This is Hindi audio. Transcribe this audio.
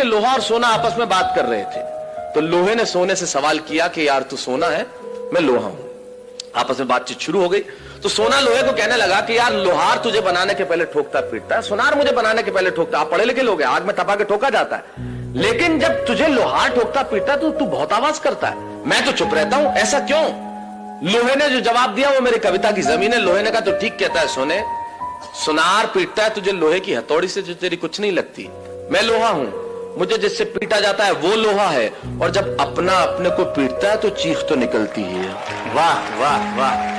लोहा और सोना आपस में बात कर रहे थे। तो लोहे ने सोने से सवाल किया कि यार तू सोना है, मैं लोहा हूं। आपस में बातचीत शुरू हो गई। तो सोना लोहे को कहने लगा कि यार लोहार तुझे बनाने के पहले ठोकता पीटता है, सोनार मुझे बनाने के पहले ठोकता। आप पढ़े लिखे लोग हैं, आग में तपा के ठोका जाता है, लेकिन जब तुझे लोहार ठोकता पीटता है तो तू बहुत आवाज करता है, मैं तो चुप रहता हूं, ऐसा क्यों? लोहे ने जो जवाब दिया वो मेरी कविता की जमीन है। लोहे ने कहा तो ठीक कहता है सोने, सुनार पीटता है तुझे लोहे की हथौड़ी से जो तेरी कुछ नहीं लगती, मैं लोहा हूं, मुझे जिससे पीटा जाता है वो लोहा है, और जब अपना अपने को पीटता है तो चीख तो निकलती ही है। वाह वाह वाह।